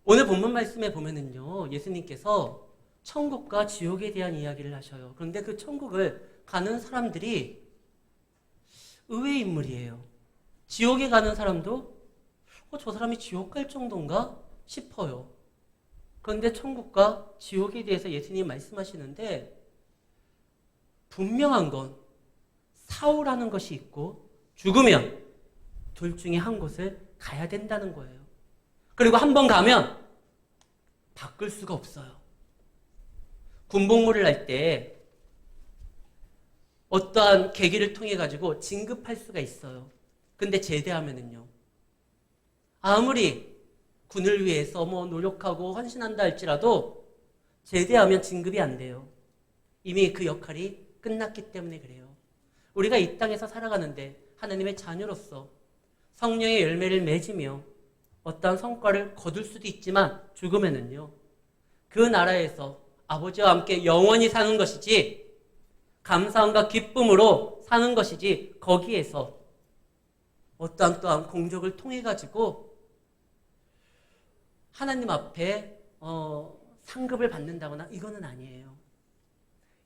오늘 본문 말씀에 보면은요, 예수님께서 천국과 지옥에 대한 이야기를 하셔요. 그런데 그 천국을 가는 사람들이 의외의 인물이에요. 지옥에 가는 사람도 저 사람이 지옥 갈 정도인가 싶어요. 그런데 천국과 지옥에 대해서 예수님이 말씀하시는데 분명한 건 사후라는 것이 있고 죽으면 둘 중에 한 곳을 가야 된다는 거예요. 그리고 한 번 가면 바꿀 수가 없어요. 군복무를 할 때 어떠한 계기를 통해 가지고 진급할 수가 있어요. 근데 제대하면은요, 아무리 군을 위해서 노력하고 헌신한다 할지라도 제대하면 진급이 안 돼요. 이미 그 역할이 끝났기 때문에 그래요. 우리가 이 땅에서 살아가는데 하나님의 자녀로서 성령의 열매를 맺으며 어떠한 성과를 거둘 수도 있지만 죽으면은요, 그 나라에서 아버지와 함께 영원히 사는 것이지, 감사함과 기쁨으로 사는 것이지, 거기에서 어떠한 또한 공적을 통해 가지고 하나님 앞에 상급을 받는다거나 이거는 아니에요.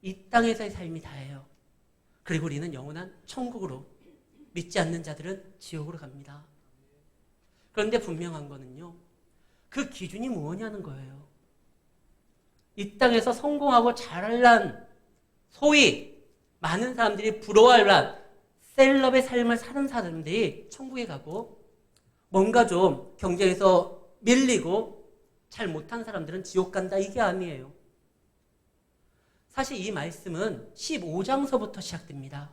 이 땅에서의 삶이 다예요. 그리고 우리는 영원한 천국으로, 믿지 않는 자들은 지옥으로 갑니다. 그런데 분명한 거는요, 그 기준이 무엇이냐는 거예요. 이 땅에서 성공하고 잘난, 소위 많은 사람들이 부러워할 만한 셀럽의 삶을 사는 사람들이 천국에 가고, 뭔가 좀 경쟁에서 밀리고 잘 못한 사람들은 지옥 간다, 이게 아니에요. 사실 이 말씀은 15장서부터 시작됩니다.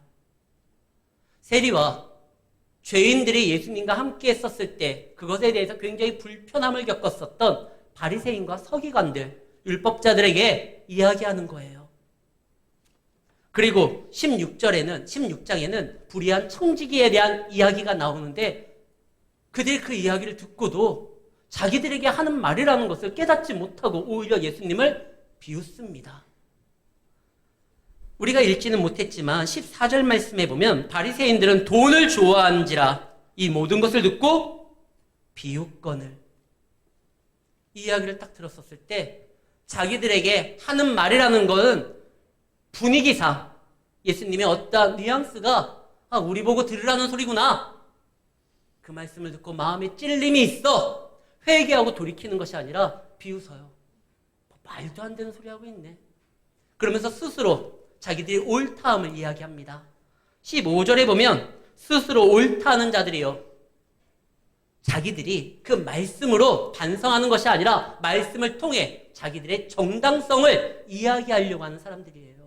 세리와 죄인들이 예수님과 함께 했었을 때 그것에 대해서 굉장히 불편함을 겪었었던 바리새인과 서기관들, 율법자들에게 이야기하는 거예요. 그리고 16장에는 불의한 청지기에 대한 이야기가 나오는데, 그들이 그 이야기를 듣고도 자기들에게 하는 말이라는 것을 깨닫지 못하고 오히려 예수님을 비웃습니다. 우리가 읽지는 못했지만 14절 말씀에 보면 바리새인들은 돈을 좋아한지라 이 모든 것을 듣고 비웃거늘, 이 이야기를 딱 들었었을 때 자기들에게 하는 말이라는 것은 분위기상 예수님의 어떤 뉘앙스가 우리 보고 들으라는 소리구나, 그 말씀을 듣고 마음에 찔림이 있어 회개하고 돌이키는 것이 아니라 비웃어요. 말도 안 되는 소리 하고 있네, 그러면서 스스로 자기들이 옳다함을 이야기합니다. 15절에 보면 스스로 옳다는 자들이요, 자기들이 그 말씀으로 반성하는 것이 아니라 말씀을 통해 자기들의 정당성을 이야기하려고 하는 사람들이에요.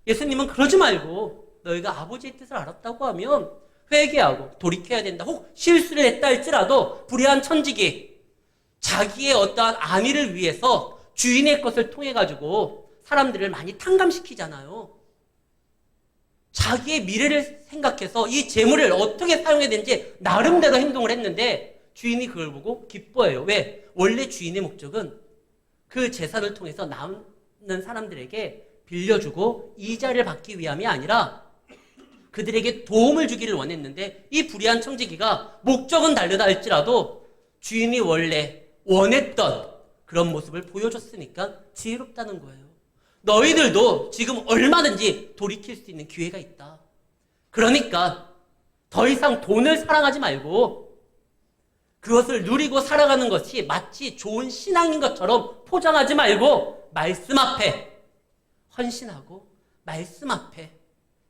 예수님은 그러지 말고 너희가 아버지의 뜻을 알았다고 하면 회개하고 돌이켜야 된다. 혹 실수를 했다 할지라도 불의한 천직이 자기의 어떠한 안위를 위해서 주인의 것을 통해 가지고 사람들을 많이 탕감시키잖아요. 자기의 미래를 생각해서 이 재물을 어떻게 사용해야 되는지 나름대로 행동을 했는데 주인이 그걸 보고 기뻐해요. 왜? 원래 주인의 목적은 그 재산을 통해서 남는 사람들에게 빌려주고 이자를 받기 위함이 아니라 그들에게 도움을 주기를 원했는데, 이 불의한 청지기가 목적은 다르다 할지라도 주인이 원래 원했던 그런 모습을 보여줬으니까 지혜롭다는 거예요. 너희들도 지금 얼마든지 돌이킬 수 있는 기회가 있다. 그러니까 더 이상 돈을 사랑하지 말고 그것을 누리고 살아가는 것이 마치 좋은 신앙인 것처럼 포장하지 말고 말씀 앞에 헌신하고 말씀 앞에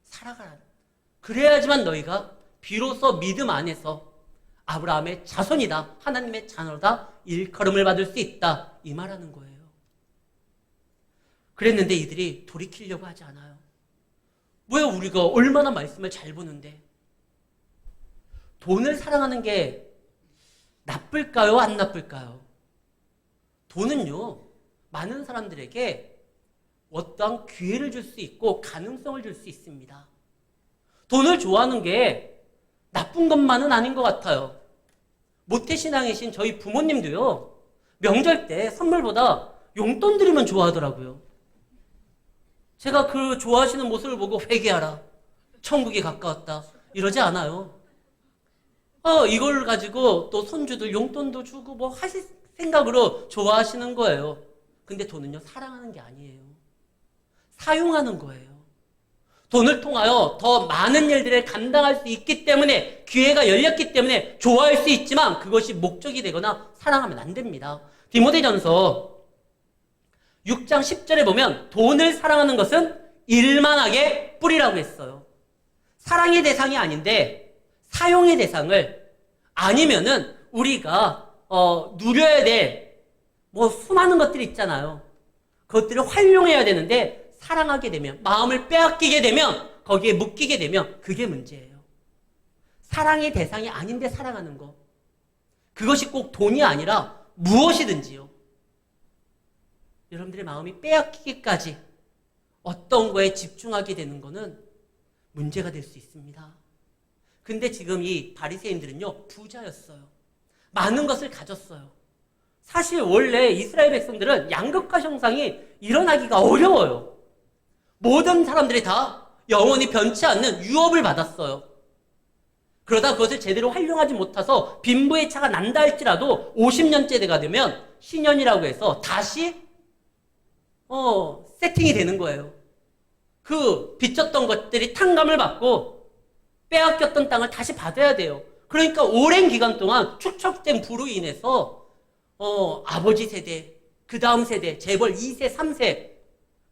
살아가라. 그래야지만 너희가 비로소 믿음 안에서 아브라함의 자손이다, 하나님의 자녀다, 일컬음을 받을 수 있다, 이 말하는 거예요. 그랬는데 이들이 돌이키려고 하지 않아요. 왜? 우리가 얼마나 말씀을 잘 보는데. 돈을 사랑하는 게 나쁠까요? 안 나쁠까요? 돈은요, 많은 사람들에게 어떠한 기회를 줄 수 있고 가능성을 줄 수 있습니다. 돈을 좋아하는 게 나쁜 것만은 아닌 것 같아요. 모태신앙이신 저희 부모님도요, 명절 때 선물보다 용돈 드리면 좋아하더라고요. 제가 그 좋아하시는 모습을 보고 회개하라, 천국이 가까웠다, 이러지 않아요. 이걸 가지고 또 손주들 용돈도 주고 뭐 생각으로 좋아하시는 거예요. 근데 돈은요, 사랑하는 게 아니에요. 사용하는 거예요. 돈을 통하여 더 많은 일들을 감당할 수 있기 때문에, 기회가 열렸기 때문에 좋아할 수 있지만 그것이 목적이 되거나 사랑하면 안 됩니다. 디모데전서 6장 10절에 보면 돈을 사랑하는 것은 일만하게 뿌리라고 했어요. 사랑의 대상이 아닌데 사용의 대상을, 아니면은 우리가 누려야 될 수많은 것들이 있잖아요. 그것들을 활용해야 되는데 사랑하게 되면, 마음을 빼앗기게 되면, 거기에 묶이게 되면 그게 문제예요. 사랑의 대상이 아닌데 사랑하는 거, 그것이 꼭 돈이 아니라 무엇이든지요. 여러분들의 마음이 빼앗기기까지 어떤 거에 집중하게 되는 거는 문제가 될 수 있습니다. 근데 지금 이 바리새인들은요, 부자였어요. 많은 것을 가졌어요. 사실 원래 이스라엘 백성들은 양극화 형상이 일어나기가 어려워요. 모든 사람들이 다 영원히 변치 않는 유업을 받았어요. 그러다 그것을 제대로 활용하지 못해서 빈부의 차가 난다 할지라도 50년째가 되면 신년이라고 해서 다시 세팅이 되는 거예요. 그 빚졌던 것들이 탕감을 받고 빼앗겼던 땅을 다시 받아야 돼요. 그러니까 오랜 기간 동안 축적된 부로 인해서 아버지 세대, 그 다음 세대, 재벌 2세, 3세,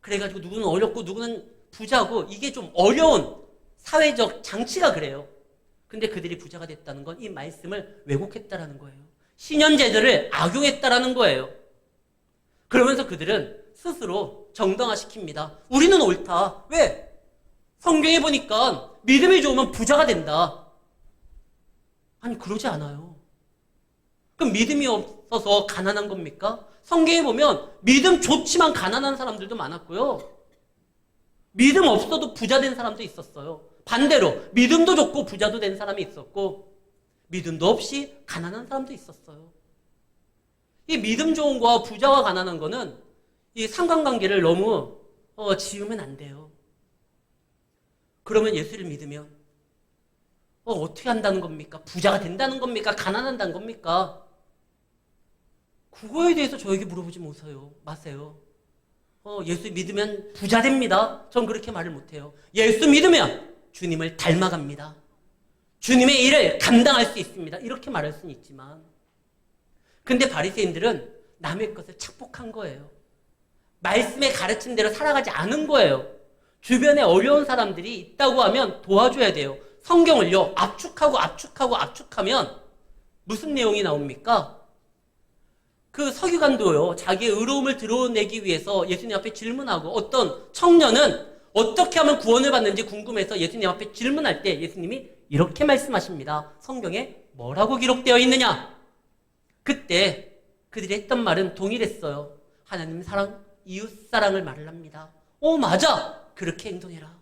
그래가지고 누구는 어렵고 누구는 부자고, 이게 좀 어려운 사회적 장치가 그래요. 근데 그들이 부자가 됐다는 건 이 말씀을 왜곡했다라는 거예요. 신현제도를 악용했다라는 거예요. 그러면서 그들은 스스로 정당화시킵니다. 우리는 옳다. 왜? 성경에 보니까 믿음이 좋으면 부자가 된다. 아니, 그러지 않아요. 그럼 믿음이 없어서 가난한 겁니까? 성경에 보면 믿음 좋지만 가난한 사람들도 많았고요. 믿음 없어도 부자 된 사람도 있었어요. 반대로 믿음도 좋고 부자도 된 사람이 있었고, 믿음도 없이 가난한 사람도 있었어요. 이 믿음 좋은 거와 부자와 가난한 거는 이 상관관계를 너무 지으면 안 돼요. 그러면 예수를 믿으면 어떻게 한다는 겁니까? 부자가 된다는 겁니까? 가난한다는 겁니까? 그거에 대해서 저에게 물어보지 마세요. 예수 믿으면 부자 됩니다. 전 그렇게 말을 못해요. 예수 믿으면 주님을 닮아갑니다. 주님의 일을 감당할 수 있습니다. 이렇게 말할 수는 있지만, 근데 바리새인들은 남의 것을 착복한 거예요. 말씀에 가르친 대로 살아가지 않은 거예요. 주변에 어려운 사람들이 있다고 하면 도와줘야 돼요. 성경을요, 압축하면 무슨 내용이 나옵니까? 그 서기관도요, 자기의 의로움을 드러내기 위해서 예수님 앞에 질문하고, 어떤 청년은 어떻게 하면 구원을 받는지 궁금해서 예수님 앞에 질문할 때 예수님이 이렇게 말씀하십니다. 성경에 뭐라고 기록되어 있느냐? 그때 그들이 했던 말은 동일했어요. 하나님 사랑, 이웃 사랑을 말을 합니다. 맞아! 그렇게 행동해라.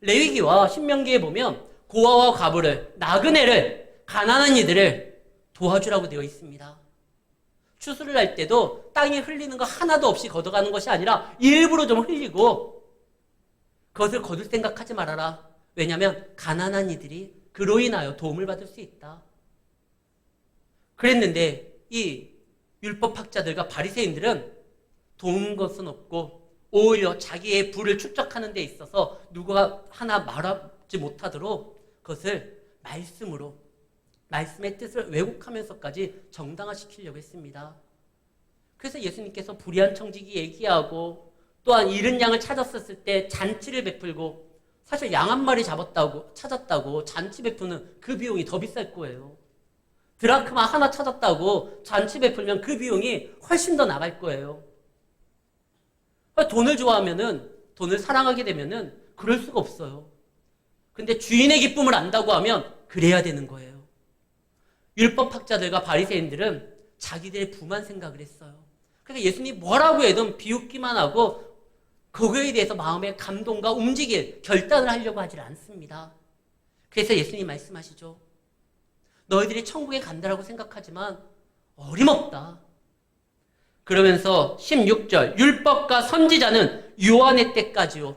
레위기와 신명기에 보면 고아와 과부를, 나그네를, 가난한 이들을 도와주라고 되어 있습니다. 추수를 할 때도 땅에 흘리는 거 하나도 없이 걷어가는 것이 아니라 일부러 좀 흘리고, 그것을 거둘 생각하지 말아라. 왜냐하면 가난한 이들이 그로 인하여 도움을 받을 수 있다. 그랬는데 이 율법학자들과 바리새인들은 도운 것은 없고 오히려 자기의 부를 축적하는 데 있어서 누가 하나 말하지 못하도록 그것을 말씀으로, 말씀의 뜻을 왜곡하면서까지 정당화시키려고 했습니다. 그래서 예수님께서 불의한 청지기 얘기하고, 또한 잃은 양을 찾았을 때 잔치를 베풀고, 사실 양 한 마리 찾았다고 잔치 베푸는 그 비용이 더 비쌀 거예요. 드라크마 하나 찾았다고 잔치 베풀면 그 비용이 훨씬 더 나갈 거예요. 돈을 좋아하면은, 돈을 사랑하게 되면은 그럴 수가 없어요. 근데 주인의 기쁨을 안다고 하면 그래야 되는 거예요. 율법학자들과 바리새인들은 자기들의 부만 생각을 했어요. 그러니까 예수님이 뭐라고 해도 비웃기만 하고 그거에 대해서 마음의 감동과 움직일 결단을 하려고 하질 않습니다. 그래서 예수님이 말씀하시죠. 너희들이 천국에 간다라고 생각하지만 어림없다. 그러면서 16절, 율법과 선지자는 요한의 때까지요.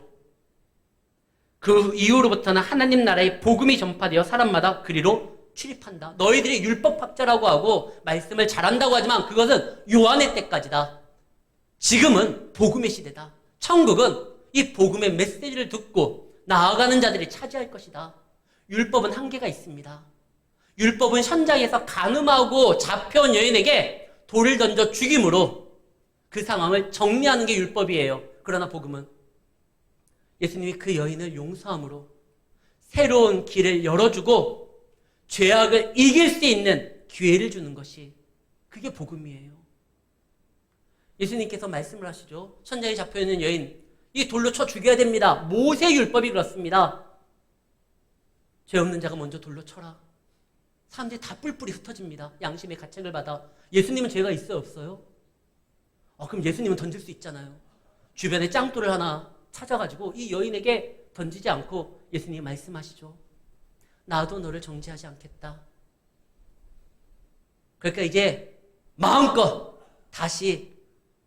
그 이후로부터는 하나님 나라의 복음이 전파되어 사람마다 그리로 출입한다. 너희들이 율법학자라고 하고 말씀을 잘한다고 하지만 그것은 요한의 때까지다. 지금은 복음의 시대다. 천국은 이 복음의 메시지를 듣고 나아가는 자들이 차지할 것이다. 율법은 한계가 있습니다. 율법은 현장에서 간음하고 잡혀온 여인에게 돌을 던져 죽임으로 그 상황을 정리하는 게 율법이에요. 그러나 복음은 예수님이 그 여인을 용서함으로 새로운 길을 열어주고 죄악을 이길 수 있는 기회를 주는 것이 그게 복음이에요. 예수님께서 말씀을 하시죠. 천장에 잡혀있는 여인, 이 돌로 쳐 죽여야 됩니다. 모세 율법이 그렇습니다. 죄 없는 자가 먼저 돌로 쳐라. 사람들이 다 뿔뿔이 흩어집니다. 양심의 가책을 받아. 예수님은 죄가 있어요, 없어요? 그럼 예수님은 던질 수 있잖아요. 주변에 짱돌을 하나 찾아가지고 이 여인에게 던지지 않고 예수님이 말씀하시죠. 나도 너를 정죄하지 않겠다. 그러니까 이제 마음껏 다시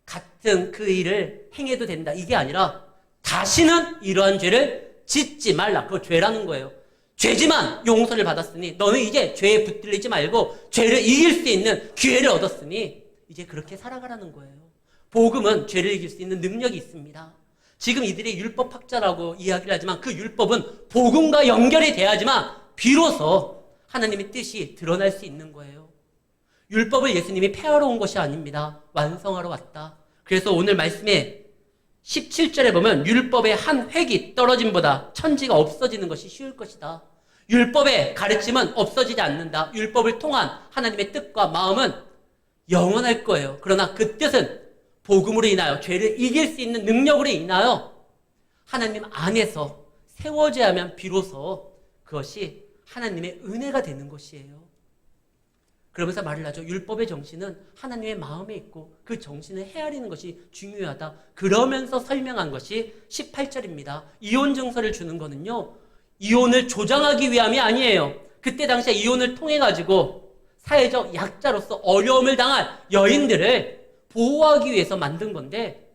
같은 그 일을 행해도 된다. 이게 아니라 다시는 이러한 죄를 짓지 말라. 그거 죄라는 거예요. 죄지만 용서를 받았으니 너는 이제 죄에 붙들리지 말고 죄를 이길 수 있는 기회를 얻었으니 이제 그렇게 살아가라는 거예요. 복음은 죄를 이길 수 있는 능력이 있습니다. 지금 이들이 율법학자라고 이야기를 하지만 그 율법은 복음과 연결이 돼야지만 비로소 하나님의 뜻이 드러날 수 있는 거예요. 율법을 예수님이 폐하러 온 것이 아닙니다. 완성하러 왔다. 그래서 오늘 말씀에 17절에 보면 율법의 한 획이 떨어짐보다 천지가 없어지는 것이 쉬울 것이다. 율법의 가르침은 없어지지 않는다. 율법을 통한 하나님의 뜻과 마음은 영원할 거예요. 그러나 그 뜻은 복음으로 인하여 죄를 이길 수 있는 능력으로 인하여 하나님 안에서 세워져야 하면 비로소 그것이 하나님의 은혜가 되는 것이에요. 그러면서 말을 하죠. 율법의 정신은 하나님의 마음에 있고 그 정신을 헤아리는 것이 중요하다. 그러면서 설명한 것이 18절입니다. 이혼 증서를 주는 거는요. 이혼을 조장하기 위함이 아니에요. 그때 당시에 이혼을 통해 가지고 사회적 약자로서 어려움을 당한 여인들을 보호하기 위해서 만든 건데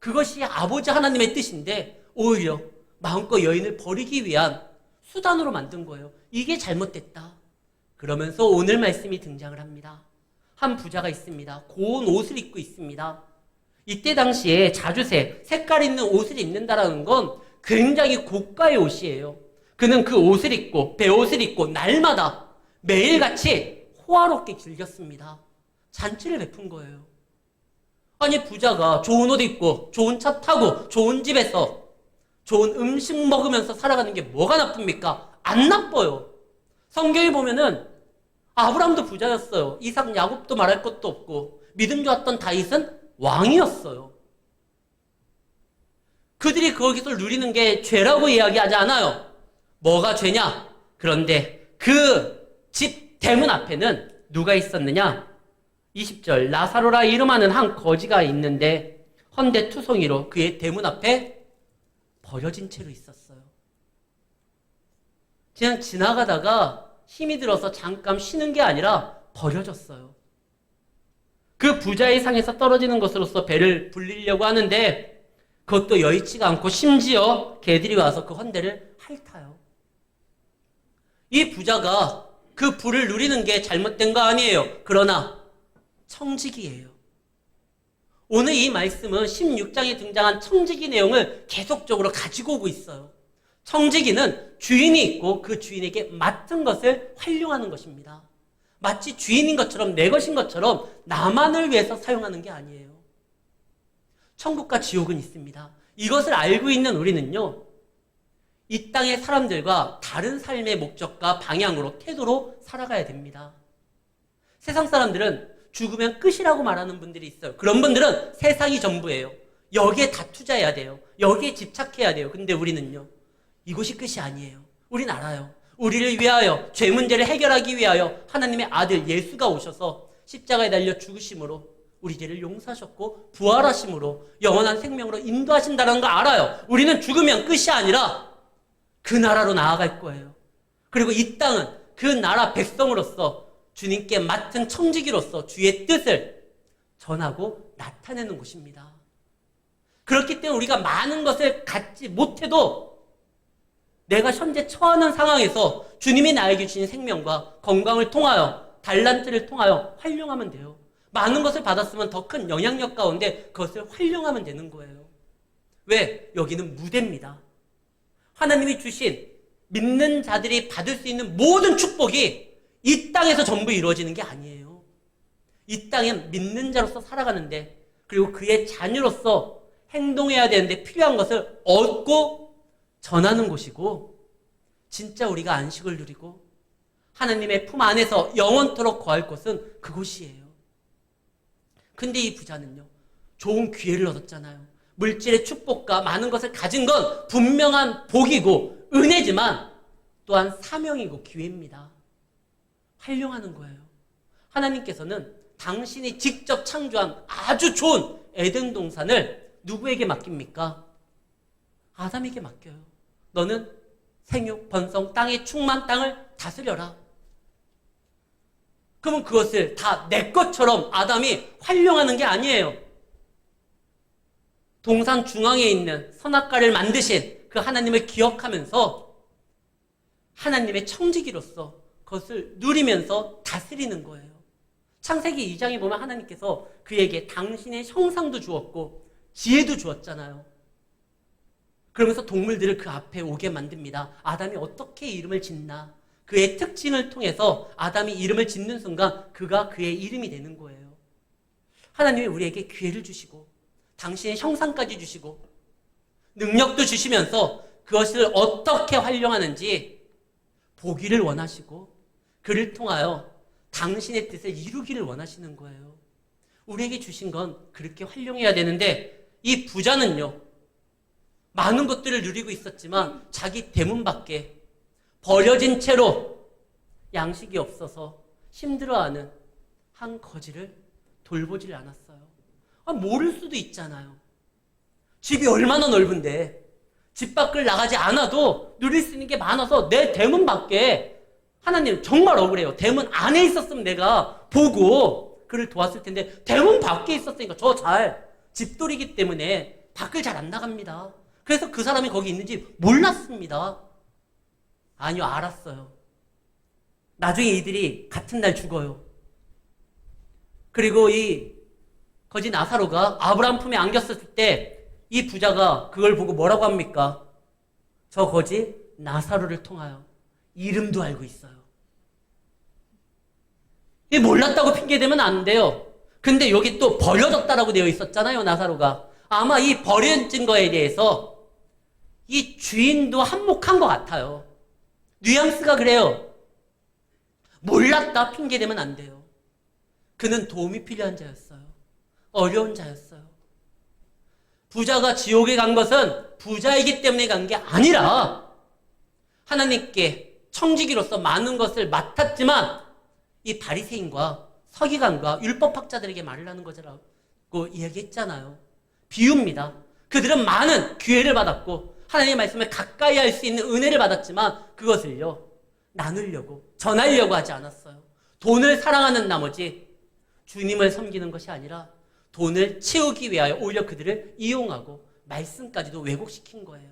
그것이 아버지 하나님의 뜻인데 오히려 마음껏 여인을 버리기 위한 수단으로 만든 거예요. 이게 잘못됐다. 그러면서 오늘 말씀이 등장을 합니다. 한 부자가 있습니다. 고운 옷을 입고 있습니다. 이때 당시에 자주색, 색깔 있는 옷을 입는다라는 건 굉장히 고가의 옷이에요. 그는 그 옷을 입고 베옷을 입고 날마다 매일같이 호화롭게 즐겼습니다. 잔치를 베푼 거예요. 아니 부자가 좋은 옷 입고 좋은 차 타고 좋은 집에서 좋은 음식 먹으면서 살아가는 게 뭐가 나쁩니까? 안 나빠요. 성경에 보면은 아브람도 부자였어요. 이삭, 야곱도 말할 것도 없고 믿음 좋았던 다윗은 왕이었어요. 그들이 거기서 누리는 게 죄라고 이야기하지 않아요. 뭐가 죄냐? 그런데 그 집 대문 앞에는 누가 있었느냐? 20절 나사로라 이름하는 한 거지가 있는데 헌데투성이로 그의 대문 앞에 버려진 채로 있었어요. 그냥 지나가다가 힘이 들어서 잠깐 쉬는 게 아니라 버려졌어요. 그 부자의 상에서 떨어지는 것으로서 배를 불리려고 하는데 그것도 여의치가 않고 심지어 개들이 와서 그 헌데를 핥아요. 이 부자가 그 부를 누리는 게 잘못된 거 아니에요. 그러나 청지기예요. 오늘 이 말씀은 16장에 등장한 청지기 내용을 계속적으로 가지고 오고 있어요. 청지기는 주인이 있고 그 주인에게 맡은 것을 활용하는 것입니다. 마치 주인인 것처럼 내 것인 것처럼 나만을 위해서 사용하는 게 아니에요. 천국과 지옥은 있습니다. 이것을 알고 있는 우리는요. 이 땅의 사람들과 다른 삶의 목적과 방향으로 태도로 살아가야 됩니다. 세상 사람들은 죽으면 끝이라고 말하는 분들이 있어요. 그런 분들은 세상이 전부예요. 여기에 다 투자해야 돼요. 여기에 집착해야 돼요. 근데 우리는요. 이것이 끝이 아니에요. 우린 알아요. 우리를 위하여 죄 문제를 해결하기 위하여 하나님의 아들 예수가 오셔서 십자가에 달려 죽으심으로 우리 죄를 용서하셨고 부활하심으로 영원한 생명으로 인도하신다는 거 알아요. 우리는 죽으면 끝이 아니라 그 나라로 나아갈 거예요. 그리고 이 땅은 그 나라 백성으로서 주님께 맡은 청지기로서 주의 뜻을 전하고 나타내는 곳입니다. 그렇기 때문에 우리가 많은 것을 갖지 못해도 내가 현재 처하는 상황에서 주님이 나에게 주신 생명과 건강을 통하여 달란트를 통하여 활용하면 돼요. 많은 것을 받았으면 더 큰 영향력 가운데 그것을 활용하면 되는 거예요. 왜? 여기는 무대입니다. 하나님이 주신 믿는 자들이 받을 수 있는 모든 축복이 이 땅에서 전부 이루어지는 게 아니에요. 이 땅엔 믿는 자로서 살아가는데 그리고 그의 자녀로서 행동해야 되는데 필요한 것을 얻고 전하는 곳이고 진짜 우리가 안식을 누리고 하나님의 품 안에서 영원토록 거할 곳은 그곳이에요. 근데 이 부자는요. 좋은 기회를 얻었잖아요. 물질의 축복과 많은 것을 가진 건 분명한 복이고 은혜지만 또한 사명이고 기회입니다. 활용하는 거예요. 하나님께서는 당신이 직접 창조한 아주 좋은 에덴 동산을 누구에게 맡깁니까? 아담에게 맡겨요. 너는 생육, 번성, 땅의 충만 땅을 다스려라. 그러면 그것을 다 내 것처럼 아담이 활용하는 게 아니에요. 동산 중앙에 있는 선악과를 만드신 그 하나님을 기억하면서 하나님의 청지기로서 그것을 누리면서 다스리는 거예요. 창세기 2장에 보면 하나님께서 그에게 당신의 형상도 주었고 지혜도 주었잖아요. 그러면서 동물들을 그 앞에 오게 만듭니다. 아담이 어떻게 이름을 짓나? 그의 특징을 통해서 아담이 이름을 짓는 순간 그가 그의 이름이 되는 거예요. 하나님이 우리에게 기회를 주시고 당신의 형상까지 주시고 능력도 주시면서 그것을 어떻게 활용하는지 보기를 원하시고 그를 통하여 당신의 뜻을 이루기를 원하시는 거예요. 우리에게 주신 건 그렇게 활용해야 되는데 이 부자는요. 많은 것들을 누리고 있었지만 자기 대문 밖에 버려진 채로 양식이 없어서 힘들어하는 한 거지를 돌보지를 않았어요. 모를 수도 있잖아요. 집이 얼마나 넓은데 집 밖을 나가지 않아도 누릴 수 있는 게 많아서 내 대문 밖에 하나님 정말 억울해요. 대문 안에 있었으면 내가 보고 그를 도왔을 텐데 대문 밖에 있었으니까 저 잘 집돌이기 때문에 밖을 잘 안 나갑니다. 그래서 그 사람이 거기 있는지 몰랐습니다. 아니요, 알았어요. 나중에 이들이 같은 날 죽어요. 그리고 이 거지 나사로가 아브라함 품에 안겼을 때 이 부자가 그걸 보고 뭐라고 합니까? 저 거지 나사로를 통하여 이름도 알고 있어요. 이 몰랐다고 핑계대면 안 돼요. 근데 여기 또 버려졌다라고 되어 있었잖아요, 나사로가. 아마 이 버려진 거에 대해서 이 주인도 한몫한 것 같아요. 뉘앙스가 그래요. 몰랐다 핑계대면 안 돼요. 그는 도움이 필요한 자였어요. 어려운 자였어요. 부자가 지옥에 간 것은 부자이기 때문에 간 게 아니라 하나님께 청지기로서 많은 것을 맡았지만 이 바리새인과 서기관과 율법학자들에게 말을 하는 거라고 이야기했잖아요. 비유입니다. 그들은 많은 기회를 받았고 하나님의 말씀을 가까이 할 수 있는 은혜를 받았지만 그것을요 나누려고 전하려고 하지 않았어요. 돈을 사랑하는 나머지 주님을 섬기는 것이 아니라 돈을 채우기 위하여 오히려 그들을 이용하고 말씀까지도 왜곡시킨 거예요.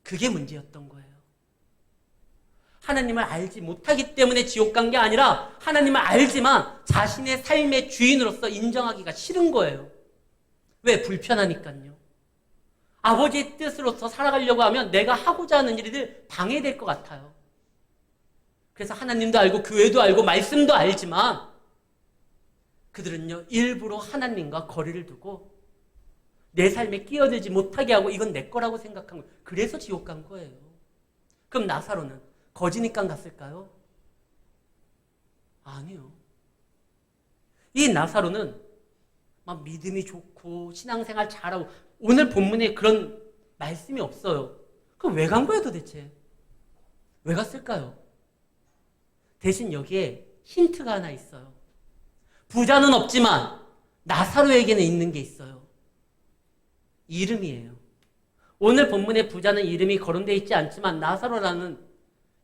그게 문제였던 거예요. 하나님을 알지 못하기 때문에 지옥 간 게 아니라 하나님을 알지만 자신의 삶의 주인으로서 인정하기가 싫은 거예요. 왜? 불편하니까요. 아버지의 뜻으로서 살아가려고 하면 내가 하고자 하는 일이 방해될 것 같아요. 그래서 하나님도 알고 교회도 알고 말씀도 알지만 그들은요 일부러 하나님과 거리를 두고 내 삶에 끼어들지 못하게 하고 이건 내 거라고 생각한 거예요. 그래서 지옥 간 거예요. 그럼 나사로는 거지니까 갔을까요? 아니요. 이 나사로는 막 믿음이 좋고 신앙생활 잘하고 오늘 본문에 그런 말씀이 없어요. 그럼 왜 간 거예요 도대체? 왜 갔을까요? 대신 여기에 힌트가 하나 있어요. 부자는 없지만 나사로에게는 있는 게 있어요. 이름이에요. 오늘 본문의 부자는 이름이 거론되어 있지 않지만 나사로라는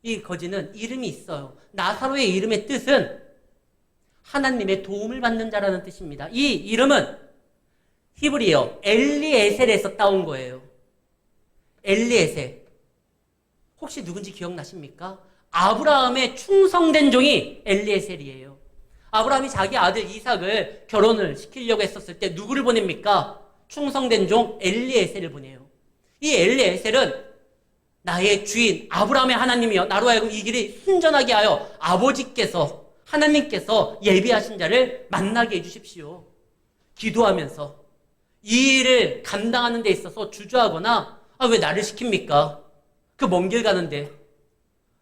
이 거지는 이름이 있어요. 나사로의 이름의 뜻은 하나님의 도움을 받는 자라는 뜻입니다. 이 이름은 히브리어 엘리에셀에서 따온 거예요. 엘리에셀. 혹시 누군지 기억나십니까? 아브라함의 충성된 종이 엘리에셀이에요. 아브라함이 자기 아들 이삭을 결혼을 시키려고 했었을 때 누구를 보냅니까? 충성된 종 엘리에셀을 보내요. 이 엘리에셀은 나의 주인 아브라함의 하나님이여 나로 하여금 이 길이 순전하게 하여 아버지께서 하나님께서 예비하신 자를 만나게 해주십시오. 기도하면서 이 일을 감당하는 데 있어서 주저하거나 왜 나를 시킵니까? 그 먼 길 가는데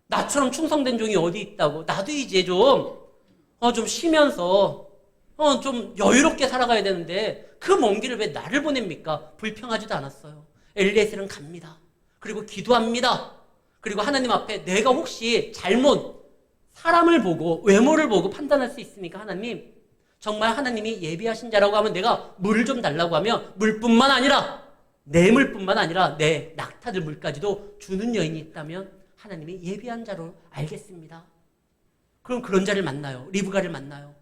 나처럼 충성된 종이 어디 있다고 나도 이제 좀 쉬면서 좀 여유롭게 살아가야 되는데 그 먼 길을 왜 나를 보냅니까? 불평하지도 않았어요. 엘리에셀은 갑니다. 그리고 기도합니다. 그리고 하나님 앞에 내가 혹시 잘못 사람을 보고 외모를 보고 판단할 수 있으니까 하나님 정말 하나님이 예비하신 자라고 하면 내가 물을 좀 달라고 하면 물뿐만 아니라 내 물뿐만 아니라 내 낙타들 물까지도 주는 여인이 있다면 하나님이 예비한 자로 알겠습니다. 그럼 그런 자를 만나요. 리브가를 만나요.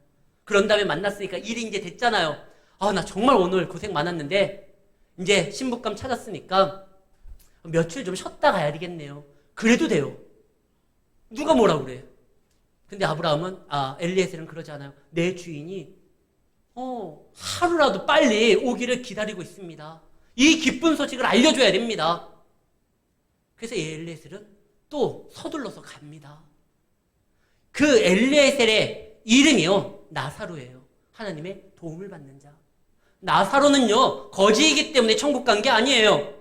그런 다음에 만났으니까 일이 이제 됐잖아요. 나 정말 오늘 고생 많았는데 이제 신부감 찾았으니까 며칠 좀 쉬었다 가야 되겠네요. 그래도 돼요. 누가 뭐라 그래. 근데 아브라함은 엘리에셀은 그러지 않아요. 내 주인이 하루라도 빨리 오기를 기다리고 있습니다. 이 기쁜 소식을 알려줘야 됩니다. 그래서 엘리에셀은 또 서둘러서 갑니다. 그 엘리에셀의 이름이요 나사로예요. 하나님의 도움을 받는 자. 나사로는요 거지이기 때문에 천국 간 게 아니에요.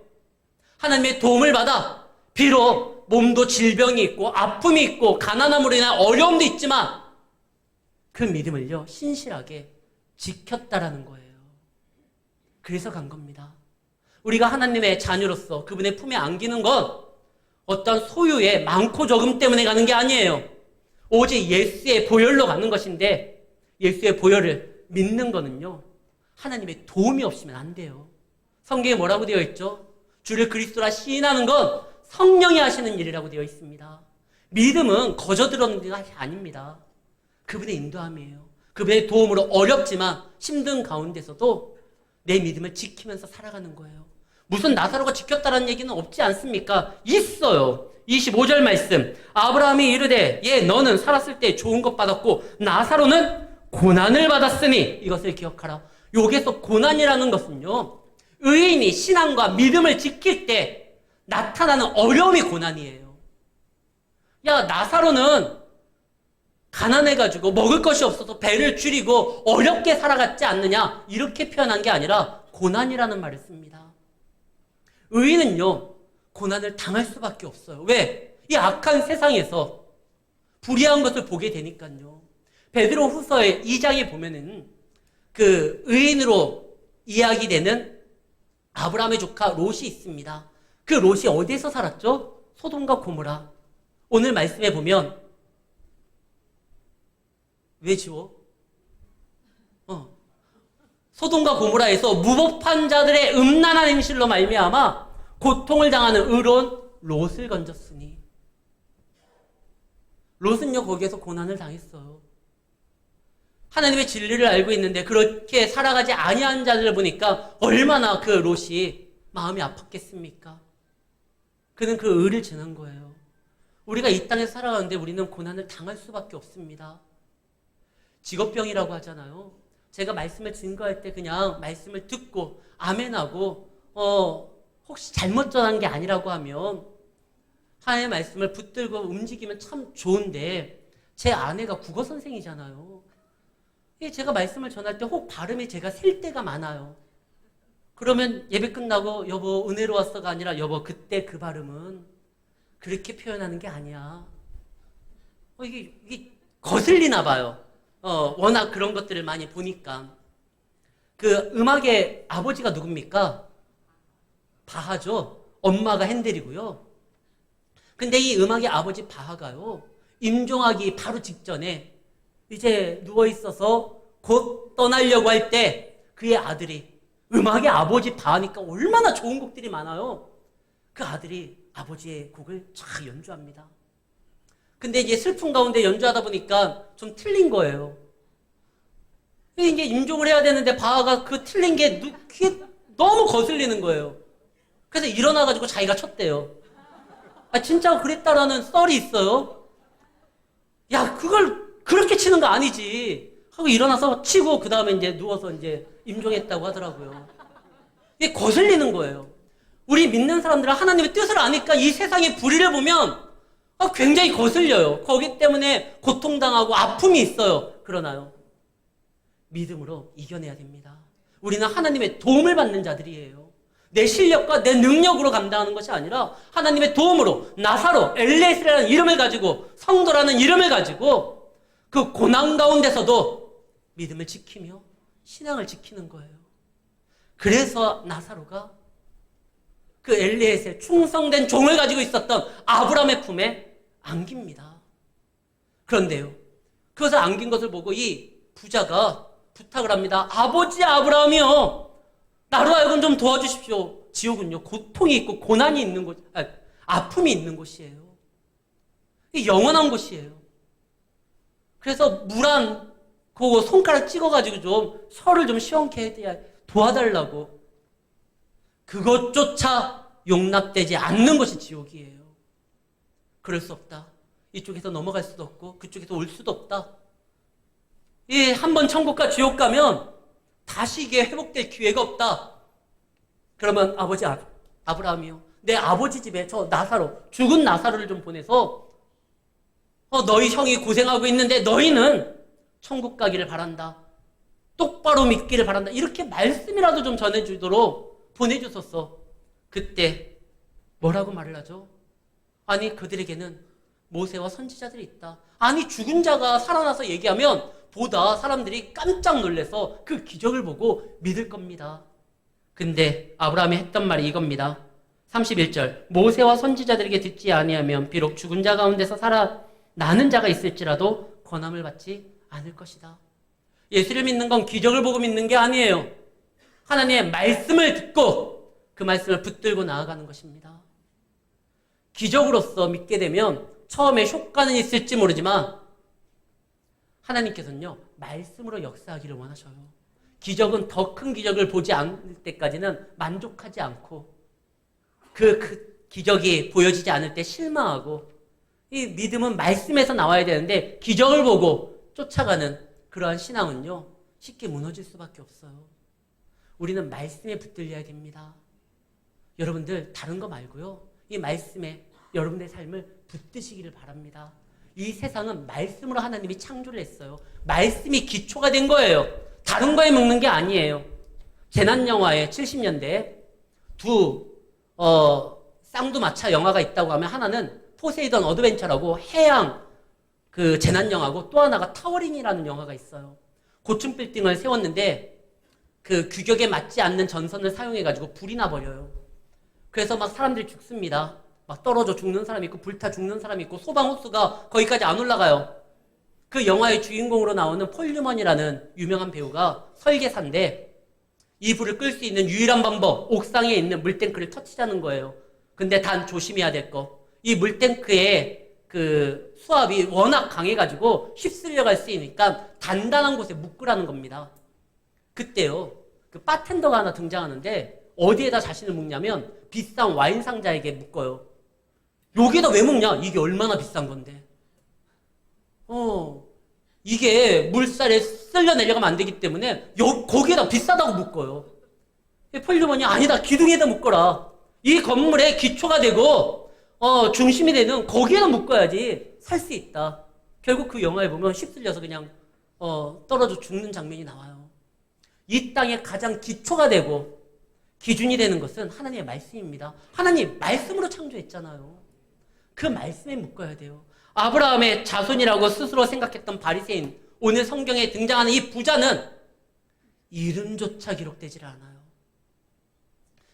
하나님의 도움을 받아 비록 몸도 질병이 있고 아픔이 있고 가난함으로 인한 어려움도 있지만 그 믿음을요 신실하게 지켰다라는 거예요. 그래서 간 겁니다. 우리가 하나님의 자녀로서 그분의 품에 안기는 건 어떤 소유의 많고 적음 때문에 가는 게 아니에요. 오직 예수의 보혈로 가는 것인데 예수의 보혈을 믿는 거는요 하나님의 도움이 없으면 안 돼요. 성경에 뭐라고 되어 있죠? 주를 그리스도라 시인하는 건 성령이 하시는 일이라고 되어 있습니다. 믿음은 거저 들었는 것이 아닙니다. 그분의 인도함이에요. 그분의 도움으로 어렵지만 힘든 가운데서도 내 믿음을 지키면서 살아가는 거예요. 무슨 나사로가 지켰다는 얘기는 없지 않습니까? 있어요. 25절 말씀. 아브라함이 이르되 너는 살았을 때 좋은 것 받았고 나사로는 고난을 받았으니 이것을 기억하라. 여기서 고난이라는 것은요 의인이 신앙과 믿음을 지킬 때 나타나는 어려움이 고난이에요. 나사로는 가난해가지고 먹을 것이 없어서 배를 줄이고 어렵게 살아갔지 않느냐 이렇게 표현한 게 아니라 고난이라는 말을 씁니다. 의인은요 고난을 당할 수밖에 없어요. 왜? 이 악한 세상에서 불의한 것을 보게 되니까요. 베드로 후서의 2장에 보면은 그 의인으로 이야기되는 아브라함의 조카 롯이 있습니다. 그 롯이 어디에서 살았죠? 소돔과 고모라. 오늘 말씀에 보면 왜 지워? 소돔과 고모라에서 무법한 자들의 음란한 행실로 말미암아 고통을 당하는 의로운 롯을 건졌으니 롯은요 거기에서 고난을 당했어요. 하나님의 진리를 알고 있는데 그렇게 살아가지 아니한 자들을 보니까 얼마나 그 롯이 마음이 아팠겠습니까? 그는 그 의를 지난 거예요. 우리가 이 땅에서 살아가는데 우리는 고난을 당할 수밖에 없습니다. 직업병이라고 하잖아요. 제가 말씀을 증거할 때 그냥 말씀을 듣고 아멘하고 혹시 잘못 전한 게 아니라고 하면 하나님의 말씀을 붙들고 움직이면 참 좋은데 제 아내가 국어 선생이잖아요. 제가 말씀을 전할 때 혹 발음이 제가 셀 때가 많아요. 그러면 예배 끝나고 여보 은혜로웠어가 아니라 여보 그때 그 발음은 그렇게 표현하는 게 아니야. 이게 거슬리나 봐요. 워낙 그런 것들을 많이 보니까. 그 음악의 아버지가 누굽니까? 바하죠. 엄마가 핸델이고요. 근데 이 음악의 아버지 바하가요. 임종하기 바로 직전에 이제 누워있어서 곧 떠나려고 할 때 그의 아들이 음악의 아버지 바하니까 얼마나 좋은 곡들이 많아요. 그 아들이 아버지의 곡을 쫙 연주합니다. 근데 이제 슬픔 가운데 연주하다 보니까 좀 틀린 거예요. 이제 임종을 해야 되는데 바하가 그 틀린 게 귀에 너무 거슬리는 거예요. 그래서 일어나가지고 자기가 쳤대요. 진짜 그랬다라는 썰이 있어요. 야, 그걸 그렇게 치는 거 아니지. 하고 일어나서 치고 그 다음에 이제 누워서 이제 임종했다고 하더라고요. 이게 거슬리는 거예요. 우리 믿는 사람들은 하나님의 뜻을 아니까 이 세상의 불의를 보면 굉장히 거슬려요. 거기 때문에 고통당하고 아픔이 있어요. 그러나요, 믿음으로 이겨내야 됩니다. 우리는 하나님의 도움을 받는 자들이에요. 내 실력과 내 능력으로 감당하는 것이 아니라 하나님의 도움으로 나사로, 엘리에셀이라는 이름을 가지고, 성도라는 이름을 가지고 그 고난 가운데서도 믿음을 지키며 신앙을 지키는 거예요. 그래서 나사로가 그 엘리에셀 충성된 종을 가지고 있었던 아브라함의 품에 안깁니다. 그런데요, 그것을 안긴 것을 보고 이 부자가 부탁을 합니다. 아버지 아브라함이요, 나로 하여금 좀 도와주십시오. 지옥은요, 고통이 있고 고난이 있는 곳, 아픔이 있는 곳이에요. 영원한 곳이에요. 그래서 물 그 손가락 찍어가지고 좀 혀를 좀 시원케 해야 도와달라고. 그것조차 용납되지 않는 것이 지옥이에요. 그럴 수 없다. 이쪽에서 넘어갈 수도 없고 그쪽에서 올 수도 없다. 한번 천국과 지옥 가면 다시 이게 회복될 기회가 없다. 그러면 아버지 아브라함이요, 내 아버지 집에 저 나사로, 죽은 나사로를 좀 보내서 너희 형이 고생하고 있는데 너희는 천국 가기를 바란다. 똑바로 믿기를 바란다. 이렇게 말씀이라도 좀 전해주도록 보내주셨어. 그때 뭐라고 말을 하죠? 아니, 그들에게는 모세와 선지자들이 있다. 아니, 죽은 자가 살아나서 얘기하면 보다 사람들이 깜짝 놀라서 그 기적을 보고 믿을 겁니다. 근데 아브라함이 했던 말이 이겁니다. 31절, 모세와 선지자들에게 듣지 아니하면 비록 죽은 자 가운데서 살아나는 자가 있을지라도 권함을 받지 않을 것이다. 예수를 믿는 건 기적을 보고 믿는 게 아니에요. 하나님의 말씀을 듣고 그 말씀을 붙들고 나아가는 것입니다. 기적으로서 믿게 되면 처음에 효과는 있을지 모르지만 하나님께서는요, 말씀으로 역사하기를 원하셔요. 기적은 더 큰 기적을 보지 않을 때까지는 만족하지 않고 그 기적이 보여지지 않을 때 실망하고, 이 믿음은 말씀에서 나와야 되는데 기적을 보고 쫓아가는 그러한 신앙은요, 쉽게 무너질 수밖에 없어요. 우리는 말씀에 붙들려야 됩니다. 여러분들 다른 거 말고요, 이 말씀에 여러분의 삶을 붙드시기를 바랍니다. 이 세상은 말씀으로 하나님이 창조를 했어요. 말씀이 기초가 된 거예요. 다른 거에 먹는 게 아니에요. 재난영화에 70년대에 쌍두마차 영화가 있다고 하면 하나는 포세이돈 어드벤처라고 해양 그 재난영화고, 또 하나가 타워링이라는 영화가 있어요. 고층 빌딩을 세웠는데 그 규격에 맞지 않는 전선을 사용해가지고 불이 나버려요. 그래서 막 사람들이 죽습니다. 막 떨어져 죽는 사람이 있고 불타 죽는 사람이 있고 소방 호스가 거기까지 안 올라가요. 그 영화의 주인공으로 나오는 폴 뉴먼이라는 유명한 배우가 설계사인데, 이 불을 끌 수 있는 유일한 방법, 옥상에 있는 물탱크를 터치자는 거예요. 근데 단 조심해야 될 거, 이 물탱크의 그 수압이 워낙 강해가지고 휩쓸려 갈 수 있으니까 단단한 곳에 묶으라는 겁니다. 그때요, 그 바텐더가 하나 등장하는데 어디에다 자신을 묶냐면 비싼 와인 상자에게 묶어요. 여기에다 왜 묶냐? 이게 얼마나 비싼 건데. 이게 물살에 쓸려 내려가면 안 되기 때문에 거기에다 비싸다고 묶어요. 폴리머니 아니다, 기둥에다 묶어라. 이 건물의 기초가 되고 중심이 되는 거기에다 묶어야지 살 수 있다. 결국 그 영화에 보면 휩쓸려서 그냥 떨어져 죽는 장면이 나와요. 이 땅의 가장 기초가 되고 기준이 되는 것은 하나님의 말씀입니다. 하나님 말씀으로 창조했잖아요. 그 말씀에 묶어야 돼요. 아브라함의 자손이라고 스스로 생각했던 바리새인, 오늘 성경에 등장하는 이 부자는 이름조차 기록되질 않아요.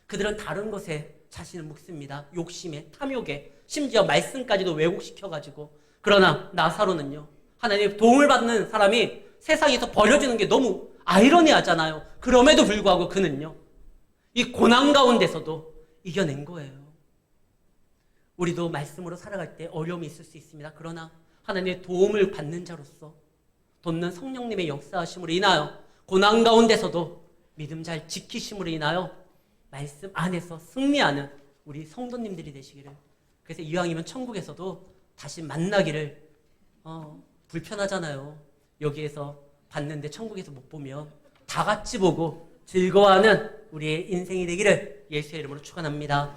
그들은 다른 것에 자신을 묶습니다. 욕심에, 탐욕에, 심지어 말씀까지도 왜곡시켜가지고. 그러나 나사로는요, 하나님의 도움을 받는 사람이 세상에서 버려지는 게 너무 아이러니하잖아요. 그럼에도 불구하고 그는요, 이 고난 가운데서도 이겨낸 거예요. 우리도 말씀으로 살아갈 때 어려움이 있을 수 있습니다. 그러나 하나님의 도움을 받는 자로서, 돕는 성령님의 역사하심으로 인하여 고난 가운데서도 믿음 잘 지키심으로 인하여 말씀 안에서 승리하는 우리 성도님들이 되시기를, 그래서 이왕이면 천국에서도 다시 만나기를 불편하잖아요. 여기에서 봤는데 천국에서 못 보면 다 같이 보고 즐거워하는 우리의 인생이 되기를 예수의 이름으로 축원합니다.